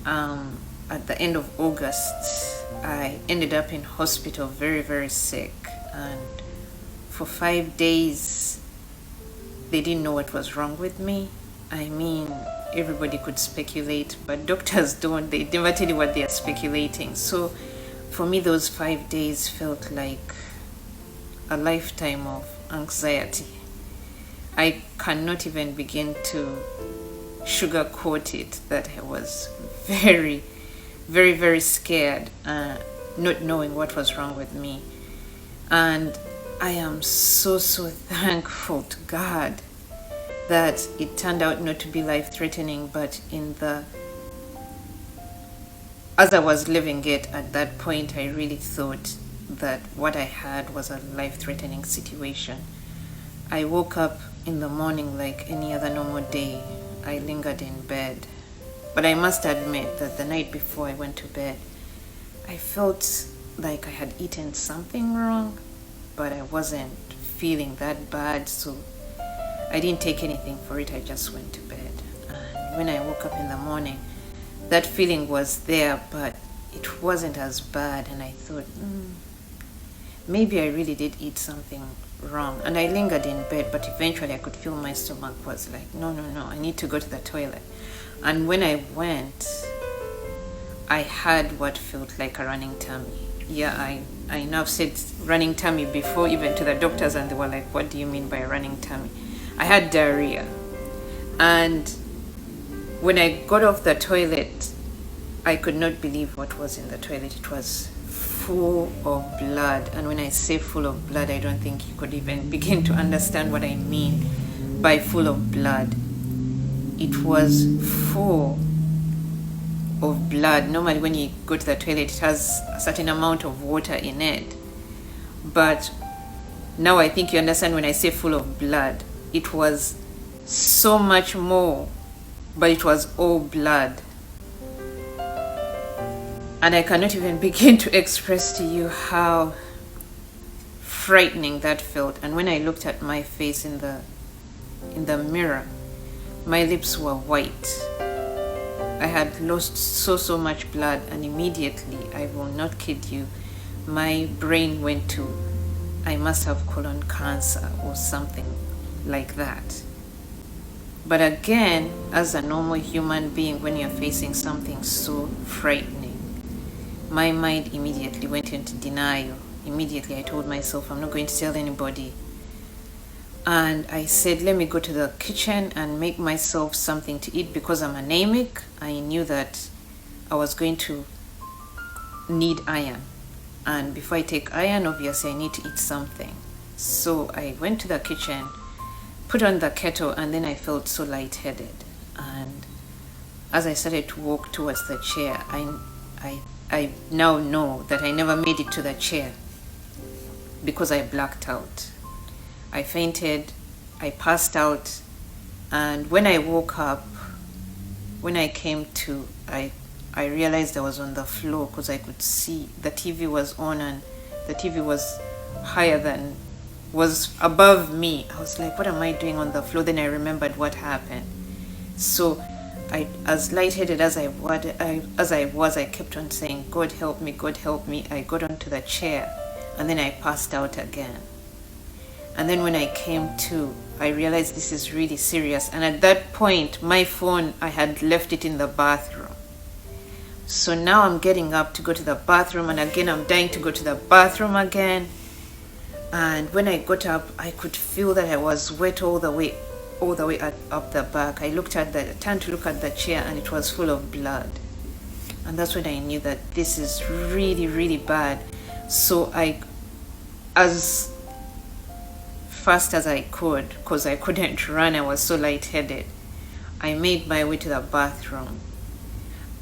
at the end of August, I ended up in hospital very, very sick. And for 5 days, they didn't know what was wrong with me. I mean, everybody could speculate, but doctors don't. They never tell you what they are speculating. So for me, those 5 days felt like a lifetime of anxiety. I cannot even begin to sugarcoat it that I was very, very, very scared, not knowing what was wrong with me. And I am so, so thankful to God that it turned out not to be life-threatening, but as I was living it at that point, I really thought that what I had was a life-threatening situation. I woke up in the morning like any other normal day. I lingered in bed. But I must admit that the night before I went to bed, I felt like I had eaten something wrong, but I wasn't feeling that bad, so I didn't take anything for it. I just went to bed. And when I woke up in the morning, that feeling was there, but it wasn't as bad. And I thought, maybe I really did eat something wrong. And I lingered in bed, but eventually I could feel my stomach was like, no, I need to go to the toilet. And when I went, I had what felt like a running tummy. Yeah, I know I've said running tummy before, even to the doctors, and they were like, what do you mean by a running tummy? I had diarrhea. And when I got off the toilet, I could not believe what was in the toilet. It was full of blood. And when I say full of blood, I don't think you could even begin to understand what I mean by full of blood. It was full of blood. Normally when you go to the toilet, it has a certain amount of water in it. But now I think you understand when I say full of blood. It was so much more, but it was all blood. And I cannot even begin to express to you how frightening that felt. And when I looked at my face in the mirror, my lips were white. I had lost so much blood, and immediately, I will not kid you, my brain went to, I must have colon cancer or something like that. But again, as a normal human being, when you're facing something so frightening, my mind immediately went into denial. Immediately I told myself, I'm not going to tell anybody. And I said, let me go to the kitchen and make myself something to eat, because I'm anemic. I knew that I was going to need iron. And before I take iron, obviously I need to eat something. So I went to the kitchen, put on the kettle, and then I felt so lightheaded. And as I started to walk towards the chair, I now know that I never made it to the chair because I blacked out. I fainted, I passed out, and when I woke up, when I came to, I realized I was on the floor because I could see the TV was on, and the TV was was above me. I was like, what am I doing on the floor? Then I remembered what happened. So as lightheaded as I was, I kept on saying, God help me, God help me. I got onto the chair, and then I passed out again. And then when I came to, I realized this is really serious. And at that point, my phone, I had left it in the bathroom. So now I'm getting up to go to the bathroom, and again I'm dying to go to the bathroom again. And when I got up, I could feel that I was wet all the way up the back. I turned to look at the chair, and it was full of blood. And that's when I knew that this is really, really bad. So as fast as I could, because I couldn't run, I was so lightheaded, I made my way to the bathroom.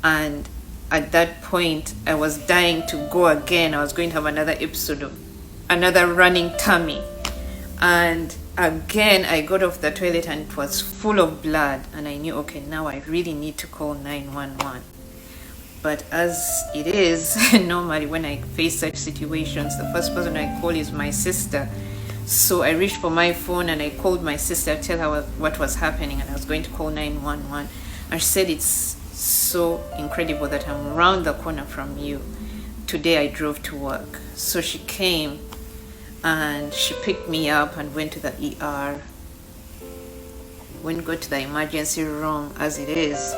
And at that point, I was dying to go again. I was going to have another episode of another running tummy. And again, I got off the toilet, and it was full of blood. And I knew, okay, now I really need to call 911. But as it is, normally when I face such situations, the first person I call is my sister. So I reached for my phone and I called my sister to tell her what was happening, and I was going to call 911. And she said it's so incredible that I'm round the corner from you. Today I drove to work. So she came and she picked me up and went to the ER. When you go to the emergency room, as it is,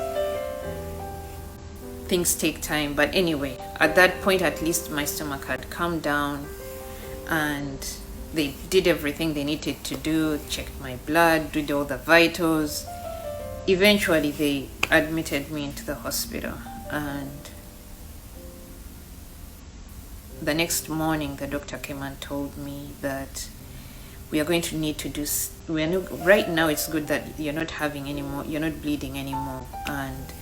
things take time. But anyway, at that point, at least my stomach had calmed down, and they did everything they needed to do, checked my blood, did all the vitals. Eventually, they admitted me into the hospital, and the next morning, the doctor came and told me that we are going to need to do, right now it's good that you're not having any more, you're not bleeding anymore, and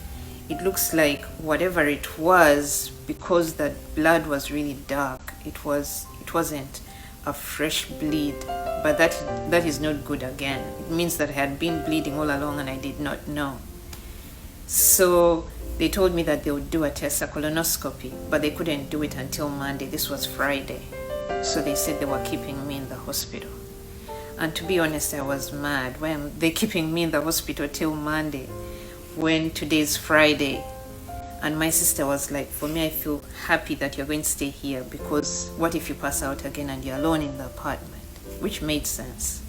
it looks like whatever it was, because the blood was really dark, it wasn't a fresh bleed, but that is not good again. It means that I had been bleeding all along and I did not know. So they told me that they would do a test, a colonoscopy, but they couldn't do it until Monday. This was Friday. So they said they were keeping me in the hospital. And to be honest, I was mad. Why are they keeping me in the hospital till Monday when today's Friday? And my sister was like, for me, I feel happy that you're going to stay here, because what if you pass out again and you're alone in the apartment? Which made sense.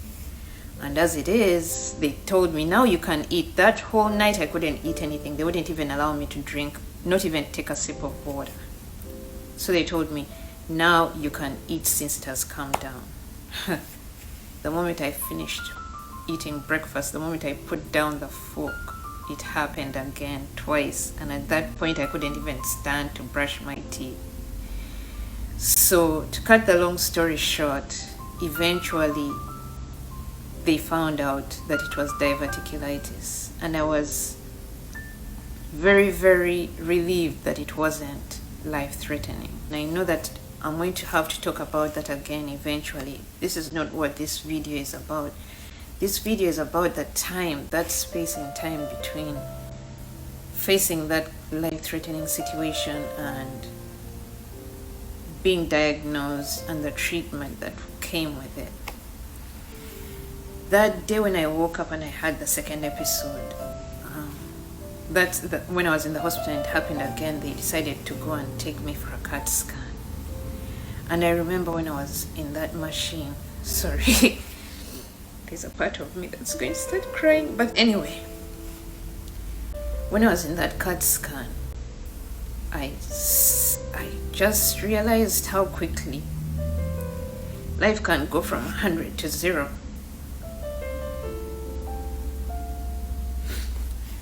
And as it is, they told me, now you can eat. That whole night I couldn't eat anything. They wouldn't even allow me to drink, not even take a sip of water. So they told me, now you can eat since it has calmed down. The moment I finished eating breakfast, the moment I put down the fork, it happened again twice. And at that point, I couldn't even stand to brush my teeth. So to cut the long story short, eventually they found out that it was diverticulitis, and I was very, very relieved that it wasn't life-threatening. And I know that I'm going to have to talk about that again eventually. This is not what this video is about. This video is about the time, that space in time between facing that life-threatening situation and being diagnosed and the treatment that came with it. That day when I woke up and I had the second episode, when I was in the hospital and it happened again, they decided to go and take me for a CAT scan. And I remember when I was in that machine, sorry, there's a part of me that's going to start crying, but anyway, when I was in that CAT scan, I just realized how quickly life can go from 100 to 0.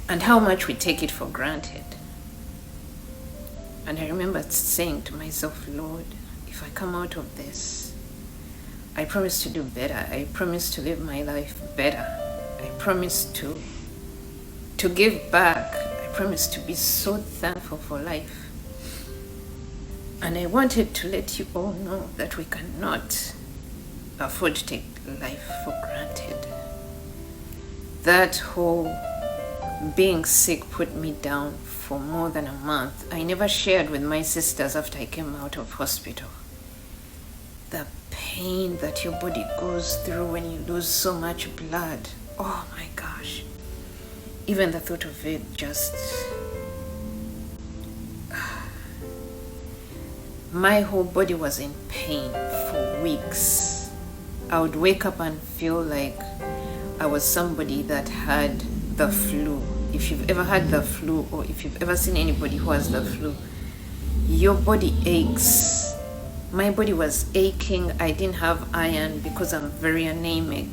And how much we take it for granted. And I remember saying to myself, Lord, if I come out of this, I promise to do better. I promise to live my life better. I promise to give back. I promise to be so thankful for life. And I wanted to let you all know that we cannot afford to take life for granted. That whole being sick put me down for more than a month. I never shared with my sisters after I came out of hospital. The pain that your body goes through when you lose so much blood. Oh my gosh. Even the thought of it just... My whole body was in pain for weeks. I would wake up and feel like I was somebody that had the flu. If you've ever had the flu, or if you've ever seen anybody who has the flu, your body aches. My body was aching. I didn't have iron because I'm very anemic,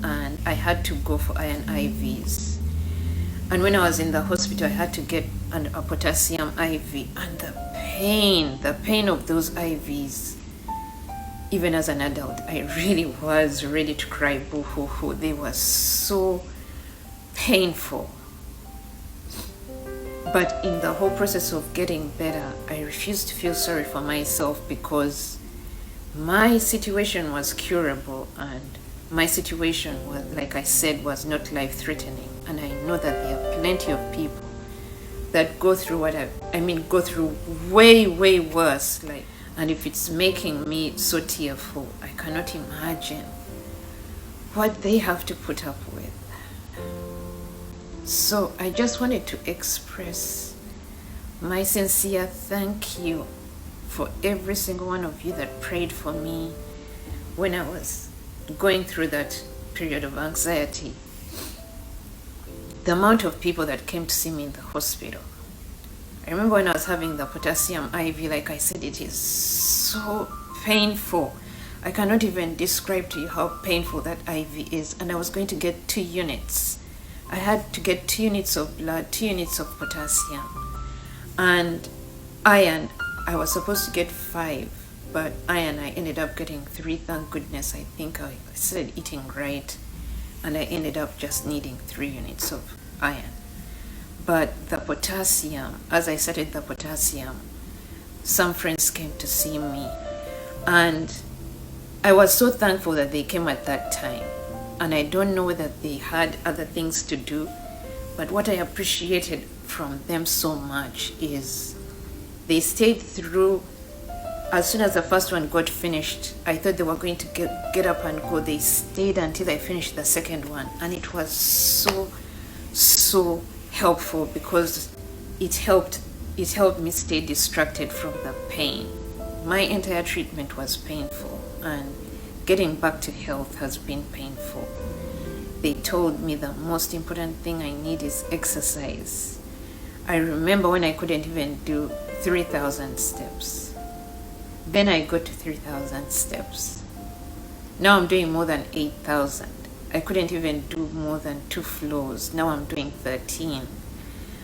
and I had to go for iron IVs. And when I was in the hospital, I had to get a potassium IV, and the pain of those IVs, even as an adult, I really was ready to cry boo-hoo-hoo. They were so painful. But in the whole process of getting better, I refused to feel sorry for myself, because my situation was curable, and my situation was, like I said, was not life-threatening. And I know that there are plenty of people that go through go through way, way worse. And if it's making me so tearful, I cannot imagine what they have to put up with. So I just wanted to express my sincere thank you for every single one of you that prayed for me when I was going through that period of anxiety. The amount of people that came to see me in the hospital. I remember when I was having the potassium IV, like I said, it is so painful. I cannot even describe to you how painful that IV is. And I was going to get 2 units. I had to get 2 units of blood, 2 units of potassium. And iron, I was supposed to get 5. But iron, I ended up getting 3. Thank goodness. I think I started eating right. And I ended up just needing 3 units of iron. But the potassium, as I started the potassium, some friends came to see me. And I was so thankful that they came at that time. And I don't know whether they had other things to do. But what I appreciated from them so much is they stayed through. As soon as the first one got finished, I thought they were going to get up and go. They stayed until I finished the second one. And it was so helpful because it helped me stay distracted from the pain. My entire treatment was painful, and getting back to health has been painful. They told me the most important thing I need is exercise. I remember when I couldn't even do 3,000 steps. Then I got to 3,000 steps. Now I'm doing more than 8,000. I couldn't even do more than 2 floors. Now I'm doing 13.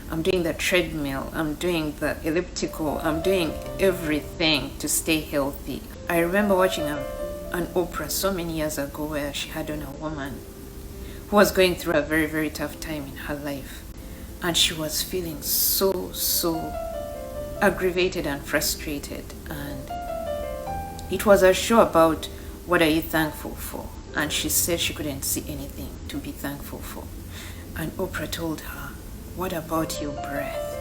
I'm doing the treadmill. I'm doing the elliptical. I'm doing everything to stay healthy. I remember watching an Oprah so many years ago where she had on a woman who was going through a very, very tough time in her life. And she was feeling so aggravated and frustrated. And it was a show about what are you thankful for. And she said she couldn't see anything to be thankful for. And Oprah told her, what about your breath?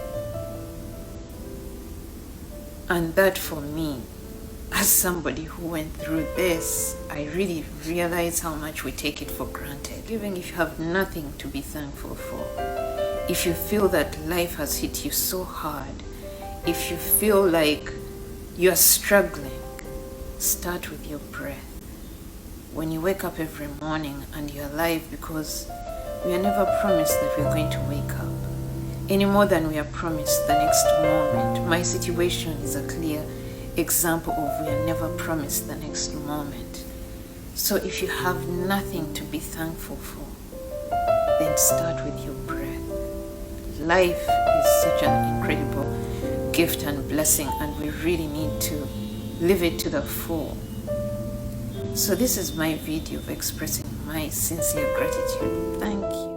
And that for me, as somebody who went through this, I really realize how much we take it for granted. Even if you have nothing to be thankful for, if you feel that life has hit you so hard, if you feel like you're struggling, start with your breath. When you wake up every morning and you're alive, because we are never promised that we're going to wake up any more than we are promised the next moment. My situation is a clear example of we are never promised the next moment. So if you have nothing to be thankful for, then start with your breath. Life is such an incredible gift and blessing, and we really need to live it to the full. So this is my video of expressing my sincere gratitude. Thank you.